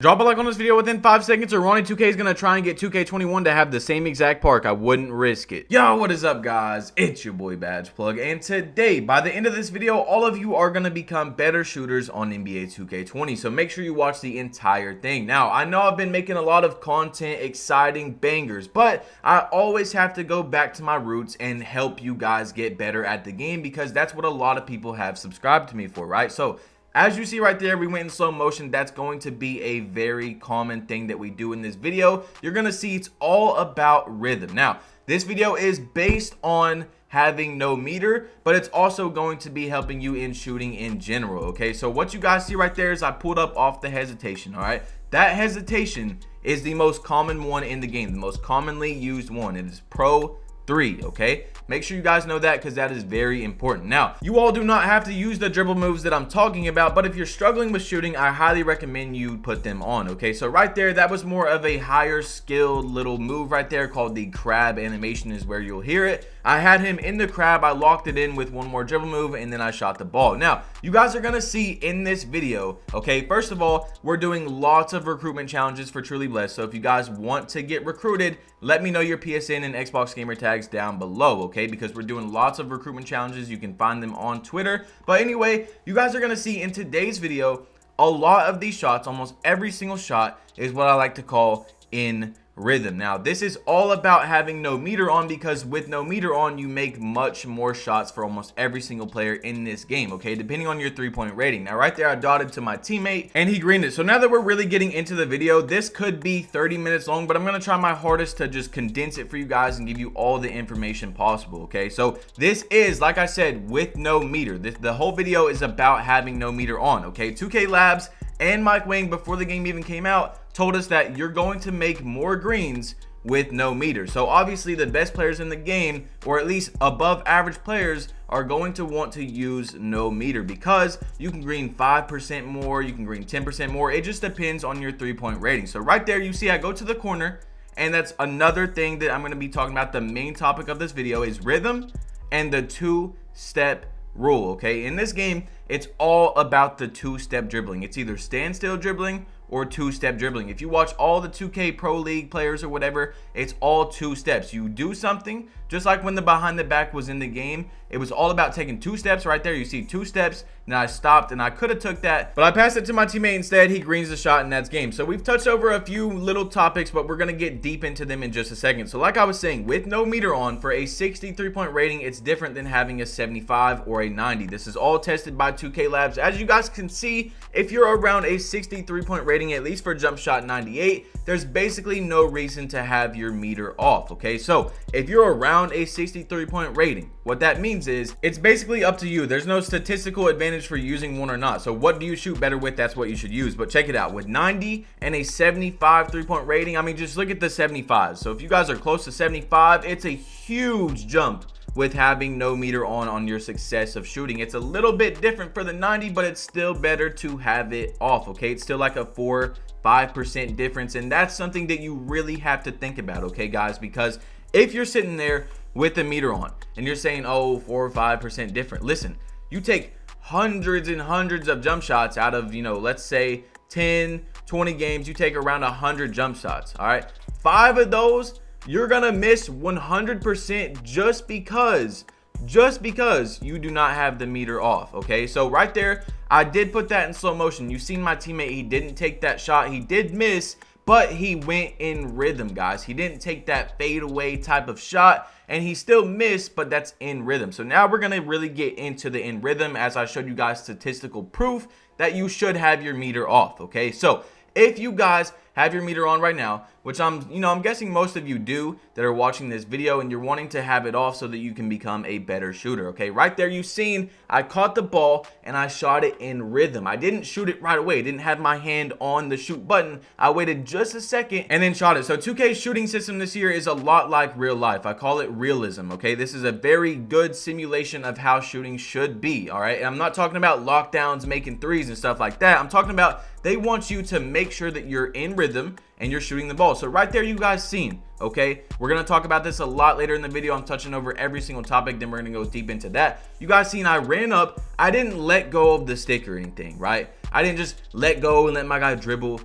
Drop a like on this video within 5 seconds or Ronnie2K is going to try and get 2K21 to have the same exact park. I wouldn't risk it. Yo, what is up, guys? It's your boy Badge Plug, and today, by the end of this video, all of you are going to become better shooters on NBA 2K20, so make sure you watch the entire thing. Now, I know I've been making a lot of content, exciting bangers, but I always have to go back to my roots and help you guys get better at the game, because that's what a lot of people have subscribed to me for, right? So as you see right there, we went in slow motion. That's going to be a very common thing that we do in this video. You're going to see it's all about rhythm. Now, this video is based on having no meter, but it's also going to be helping you in shooting in general, okay? So what you guys see right there is I pulled up off the hesitation, all right? That hesitation is the most common one in the game, the most commonly used one. It is Pro 3, okay? Make sure you guys know that, because that is very important. Now, you all do not have to use the dribble moves that I'm talking about, but if you're struggling with shooting, I highly recommend you put them on, okay? So right there, that was more of a higher skilled little move right there called the crab animation is where you'll hear it. I had him in the crab, I locked it in with one more dribble move, and then I shot the ball. Now, you guys are gonna see in this video, okay, first of all, we're doing lots of recruitment challenges for Truly Blessed, so if you guys want to get recruited, let me know your PSN and Xbox gamer tags down below, okay, because we're doing lots of recruitment challenges. You can find them on Twitter. But anyway, you guys are gonna see in today's video a lot of these shots, almost every single shot is what I like to call in rhythm. Now, this is all about having no meter on, because with no meter on, you make much more shots for almost every single player in this game, okay, depending on your 3-point rating. Now, right there, I dotted to my teammate and he greened it. So now that we're really getting into the video, this could be 30 minutes long, but I'm gonna try my hardest to just condense it for you guys and give you all the information possible, okay? So this is, like I said, with no meter. The whole video is about having no meter on, okay? 2K Labs and Mike Wang, before the game even came out, told us that you're going to make more greens with no meter. So obviously the best players in the game, or at least above average players, are going to want to use no meter, because you can green 5% more, you can green 10% more. It just depends on your 3-point rating. So right there, you see I go to the corner, and that's another thing that I'm going to be talking about. The main topic of this video is rhythm and the 2-step rule, okay? In this game, it's all about the 2-step dribbling. It's either standstill dribbling or 2-step dribbling. If you watch all the 2K Pro League players or whatever, it's all 2 steps. You do something, just like when the behind the back was in the game, it was all about taking 2 steps. Right there, you see 2 steps, and I stopped, and I could have took that, but I passed it to my teammate instead. He greens the shot, and that's game. So we've touched over a few little topics, but we're gonna get deep into them in just a second. So like I was saying, with no meter on, for a 63-point rating, it's different than having a 75 or a 90. This is all tested by 2K Labs. As you guys can see, if you're around a 63-point rating, at least for jump shot 98, there's basically no reason to have your meter off, okay? So if you're around a 63-point rating, what that means is it's basically up to you. There's no statistical advantage for using one or not. So what do you shoot better with? That's what you should use. But check it out, with 90 and a 75 3-point rating, I mean, just look at the 75. So if you guys are close to 75, it's a huge jump with having no meter on your success of shooting. It's a little bit different for the 90, but it's still better to have it off, okay? It's still like a 4-5% difference, and that's something that you really have to think about, okay, guys? Because if you're sitting there with the meter on and you're saying, oh, 4 or 5% different, listen, you take hundreds and hundreds of jump shots out of, you know, let's say 10, 20 games, you take around 100 jump shots, all right? 5 of those, you're gonna miss 100% just because you do not have the meter off, okay? So right there, I did put that in slow motion. You've seen my teammate, he didn't take that shot. He did miss, but he went in rhythm, guys. He didn't take that fadeaway type of shot, and he still missed, but that's in rhythm. So now we're gonna really get into the in rhythm, as I showed you guys statistical proof that you should have your meter off, okay? So if you guys have your meter on right now, which I'm guessing most of you do that are watching this video, and you're wanting to have it off so that you can become a better shooter, okay? Right there, you've seen I caught the ball and I shot it in rhythm. I didn't shoot it right away. I didn't have my hand on the shoot button. I waited just a second and then shot it. So 2K's shooting system this year is a lot like real life. I call it realism, okay? This is a very good simulation of how shooting should be, all right? And I'm not talking about lockdowns, making threes and stuff like that. I'm talking about they want you to make sure that you're in rhythm rhythm and you're shooting the ball. So right there, you guys seen, okay? We're gonna talk about this a lot later in the video. I'm touching over every single topic, then we're gonna go deep into that. You guys seen I ran up, I didn't let go of the stick or anything, right? I didn't just let go and let my guy dribble,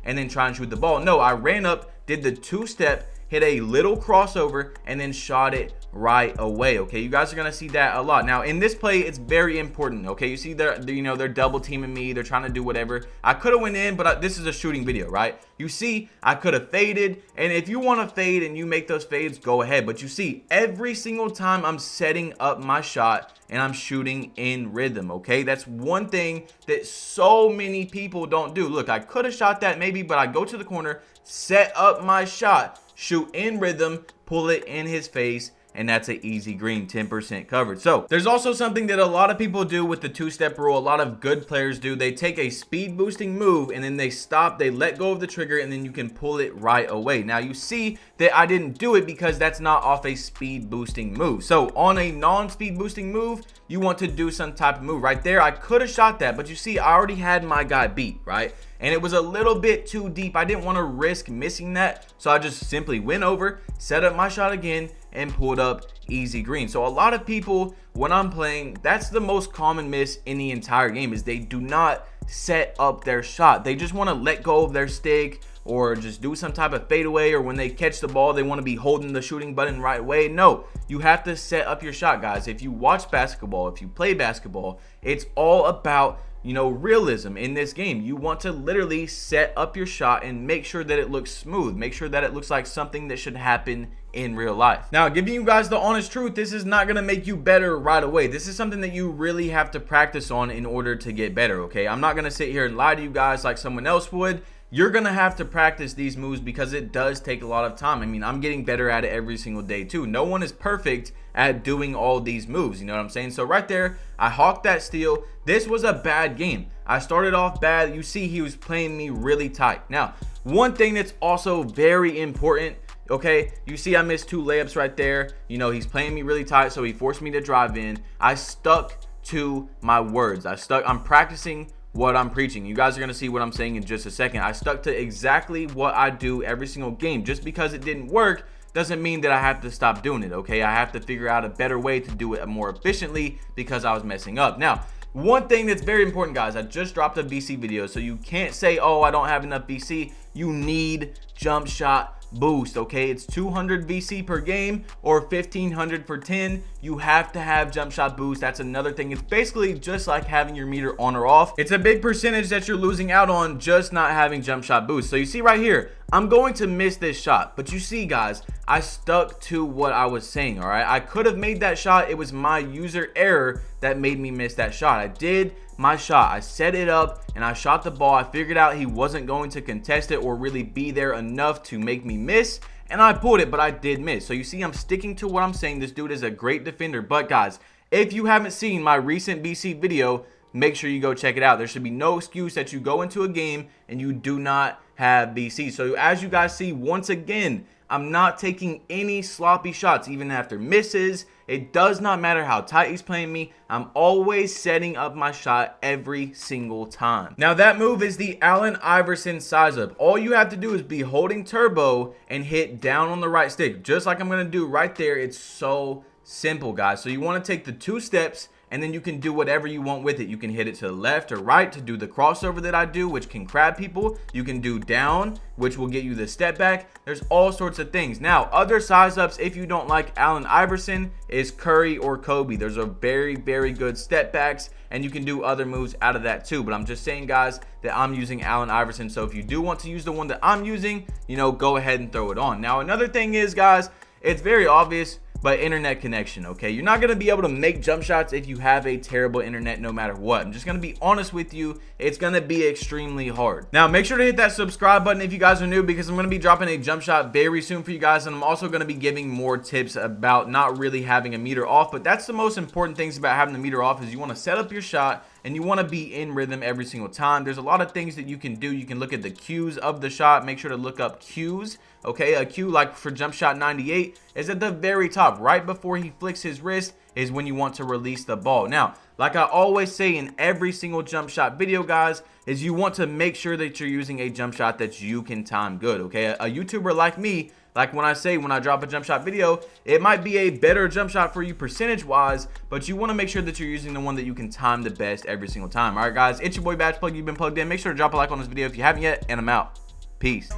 and then try and shoot the ball. No, I ran up, did the two-step, hit a little crossover, and then shot it right away. Okay, you guys are gonna see that a lot. Now in this play, it's very important. Okay, you see they're double teaming me, they're trying to do whatever. I could have went in, but this is a shooting video, right? You see I could have faded, and if you want to fade and you make those fades, go ahead. But you see every single time I'm setting up my shot and I'm shooting in rhythm. Okay, that's one thing that so many people don't do. Look, I could have shot that maybe, but I go to the corner, set up my shot, shoot in rhythm, pull it in his face, and that's an easy green, 10% covered. So there's also something that a lot of people do with the two-step rule. A lot of good players do. They take a speed boosting move and then they stop, they let go of the trigger, and then you can pull it right away. Now you see that I didn't do it because that's not off a speed boosting move. So on a non-speed boosting move, you want to do some type of move. Right there, I could have shot that, but you see I already had my guy beat, right? And it was a little bit too deep. I didn't want to risk missing that, so I just simply went over, set up my shot again, and pulled up easy green. So a lot of people, when I'm playing, that's the most common miss in the entire game, is they do not set up their shot. They just want to let go of their stick or just do some type of fadeaway, or when they catch the ball, they want to be holding the shooting button right away. No, you have to set up your shot, guys. If you watch basketball, if you play basketball, it's all about realism in this game. You want to literally set up your shot and make sure that it looks smooth. Make sure that it looks like something that should happen in real life. Now, giving you guys the honest truth, this is not going to make you better right away. This is something that you really have to practice on in order to get better, okay? I'm not going to sit here and lie to you guys like someone else would. You're going to have to practice these moves because it does take a lot of time. I mean, I'm getting better at it every single day too. No one is perfect at doing all these moves, you know what I'm saying? So right there, I hawked that steal. This was a bad game. I started off bad. You see he was playing me really tight. Now, one thing that's also very important, okay, you see I missed 2 layups right there. He's playing me really tight, so he forced me to drive in. I stuck to my words. I'm practicing what I'm preaching. You guys are going to see what I'm saying in just a second. I stuck to exactly what I do every single game. Just because it didn't work doesn't mean that I have to stop doing it, okay? I have to figure out a better way to do it more efficiently because I was messing up. Now, one thing that's very important, guys, I just dropped a VC video, so you can't say, oh, I don't have enough VC. You need jump shot boost, okay? It's 200 VC per game or 1500 for 10. You have to have jump shot boost. That's another thing. It's basically just like having your meter on or off. It's a big percentage that you're losing out on just not having jump shot boost. So you see right here, I'm going to miss this shot, but you see, guys, I stuck to what I was saying, all right? I could have made that shot. It was my user error that made me miss that shot. I did my shot. I set it up and I shot the ball. I figured out he wasn't going to contest it or really be there enough to make me miss, and I pulled it, but I did miss. So you see, I'm sticking to what I'm saying. This dude is a great defender. But guys, if you haven't seen my recent BC video, make sure you go check it out. There should be no excuse that you go into a game and you do not have BC. So as you guys see, once again, I'm not taking any sloppy shots even after misses. It does not matter how tight he's playing me. I'm always setting up my shot every single time. Now that move is the Allen Iverson size up. All you have to do is be holding turbo and hit down on the right stick, just like I'm going to do right there. It's so simple, guys. So you want to take the 2 steps, and then you can do whatever you want with it. You can hit it to the left or right to do the crossover that I do, which can crab people. You can do down, which will get you the step back. There's all sorts of things. Now, other size ups, if you don't like Allen Iverson, is Curry or Kobe. There's a very, very good step backs, and you can do other moves out of that too. But I'm just saying, guys, that I'm using Allen Iverson. So if you do want to use the one that I'm using, go ahead and throw it on. Now, another thing is, guys, it's very obvious, but internet connection, okay? You're not going to be able to make jump shots if you have a terrible internet no matter what. I'm just going to be honest with you. It's going to be extremely hard. Now, make sure to hit that subscribe button if you guys are new, because I'm going to be dropping a jump shot very soon for you guys, and I'm also going to be giving more tips about not really having a meter off. But that's the most important things about having the meter off, is you want to set up your shot and you want to be in rhythm every single time. There's a lot of things that you can do. You can look at the cues of the shot. Make sure to look up cues. Okay, a cue like for jump shot 98 is at the very top. Right before he flicks his wrist is when you want to release the ball. Now, Like I always say in every single jump shot video, guys, is you want to make sure that you're using a jump shot that you can time good, okay? A YouTuber like me, like when I drop a jump shot video, it might be a better jump shot for you percentage wise, but you want to make sure that you're using the one that you can time the best every single time. All right, guys, it's your boy Badge Plug. You've been plugged in. Make sure to drop a like on this video if you haven't yet, and I'm out. Peace.